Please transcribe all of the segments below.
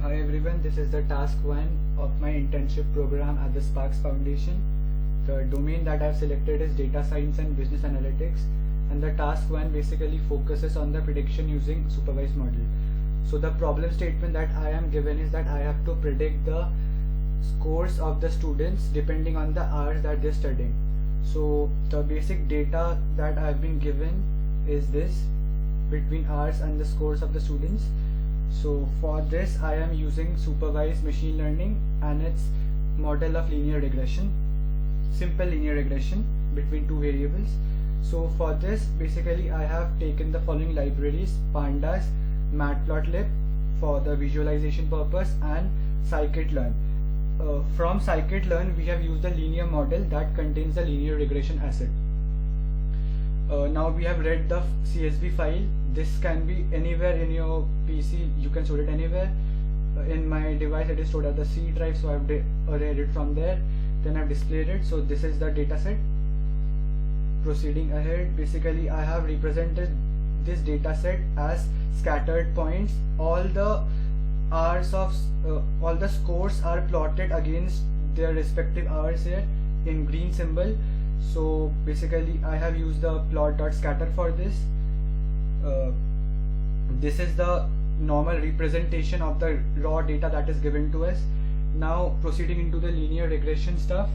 Hi everyone, this is the task 1 of my internship program at the Sparks Foundation. The domain that I've selected is data science and business analytics, and the task 1 basically focuses on the prediction using supervised model. So the problem statement that I am given is that I have to predict the scores of the students depending on the hours that they're studying. So the basic data that I've been given is this between hours and the scores of the students. So for this I am using supervised machine learning and its model of linear regression, simple linear regression between two variables. So for this basically I have taken the following libraries: pandas, matplotlib for the visualization purpose, and scikit-learn. From scikit-learn we have used the linear model that contains the linear regression asset. Now we have read the CSV file. This can be anywhere in your PC, you can store it anywhere. In my device it is stored at the C drive, so I have read it from there, then I have displayed it. So this is the dataset. Proceeding ahead, basically I have represented this dataset as scattered points. All the hours of all the scores are plotted against their respective hours here in green symbol. So basically I have used the plot.scatter for this. This is the normal representation of the raw data that is given to us. Now proceeding into the linear regression stuff,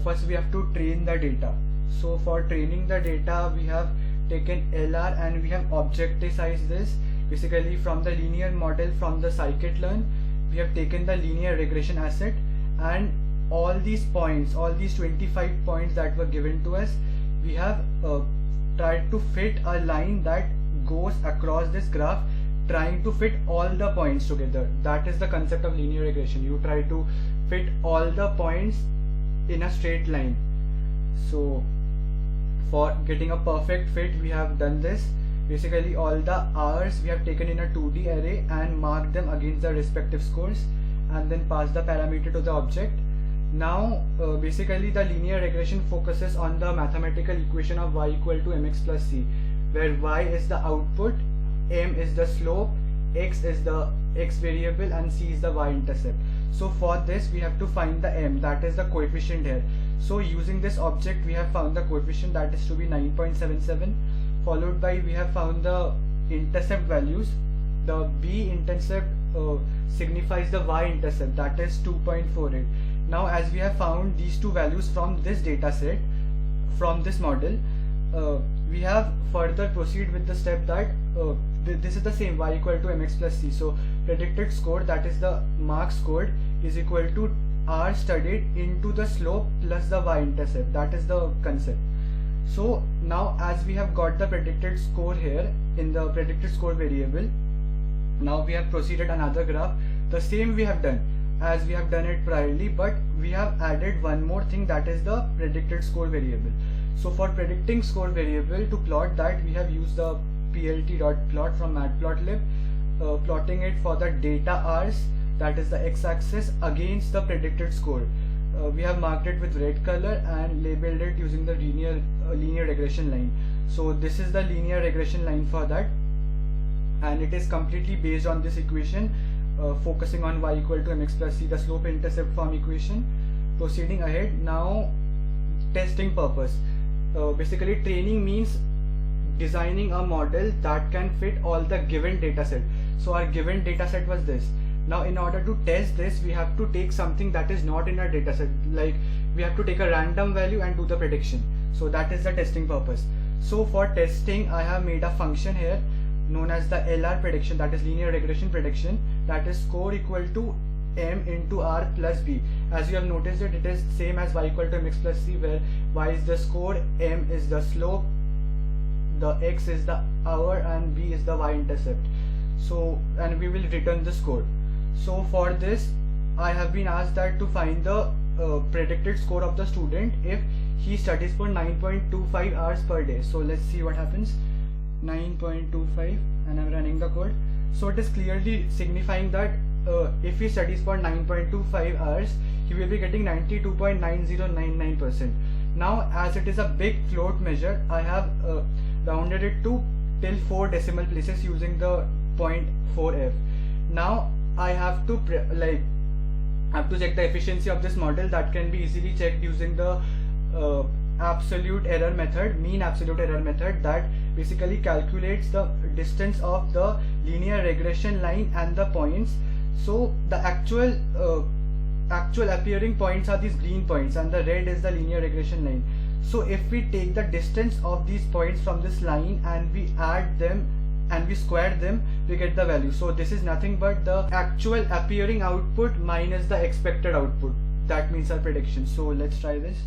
first we have to train the data. So for training the data we have taken LR and we have objectivized this. Basically from the linear model from the scikit-learn we have taken the linear regression asset, and all these points, all these 25 points that were given to us, we have tried to fit a line that goes across this graph, trying to fit all the points together. That is the concept of linear regression. You try to fit all the points in a straight line. So for getting a perfect fit we have done this. Basically all the hours we have taken in a 2D array and marked them against the respective scores, and then passed the parameter to the object. Now basically the linear regression focuses on the mathematical equation of y equal to mx plus c, where y is the output, m is the slope, x is the x variable, and c is the y-intercept. So for this we have to find the m, that is the coefficient here. So using this object we have found the coefficient, that is to be 9.77, followed by we have found the intercept values. The b-intercept signifies the y-intercept, that is 2.48. Now as we have found these two values from this data set, from this model, we have further proceed with the step that this is the same, y equal to mx plus c. So predicted score, that is the mark scored, is equal to r studied into the slope plus the y-intercept. That is the concept. So now as we have got the predicted score here in the predicted score variable, now we have proceeded another graph. The same we have done as we have done it priorly, but we have added one more thing, that is the predicted score variable. So for predicting score variable, to plot that we have used the plt.plot from matplotlib, plotting it for the data hours, that is the x-axis, against the predicted score. We have marked it with red color and labeled it using the linear regression line. So this is the linear regression line for that, and it is completely based on this equation, focusing on y equal to mx plus c, the slope intercept form equation. Proceeding ahead, now testing purpose. Basically training means designing a model that can fit all the given data set. So our given data set was this. Now in order to test this we have to take something that is not in our data set, like we have to take a random value and do the prediction. So that is the testing purpose. So for testing I have made a function here known as the LR prediction, that is linear regression prediction, that is score equal to m into r plus b. As you have noticed it is same as y equal to mx plus c, where y is the score, m is the slope, the x is the hour, and b is the y-intercept. So and we will return the score. So for this I have been asked that to find the predicted score of the student if he studies for 9.25 hours per day. So let's see what happens. 9.25, and I'm running the code. So it is clearly signifying that if he studies for 9.25 hours he will be getting 92.9099%. Now as it is a big float measure, I have rounded it to till 4 decimal places using the 0.4f. Now I have to check the efficiency of this model. That can be easily checked using the absolute error method, mean absolute error method, that basically calculates the distance of the linear regression line and the points. So the actual appearing points are these green points, and the red is the linear regression line. So if we take the distance of these points from this line and we add them and we square them, we get the value. So this is nothing but the actual appearing output minus the expected output. That means our prediction. So let's try this.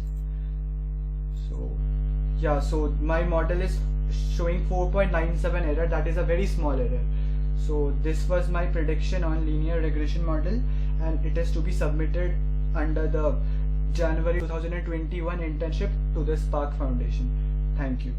So yeah, so my model is showing 4.97 error. That is a very small error. So this was my prediction on linear regression model, and it is to be submitted under the January 2021 internship to the Spark Foundation. Thank you.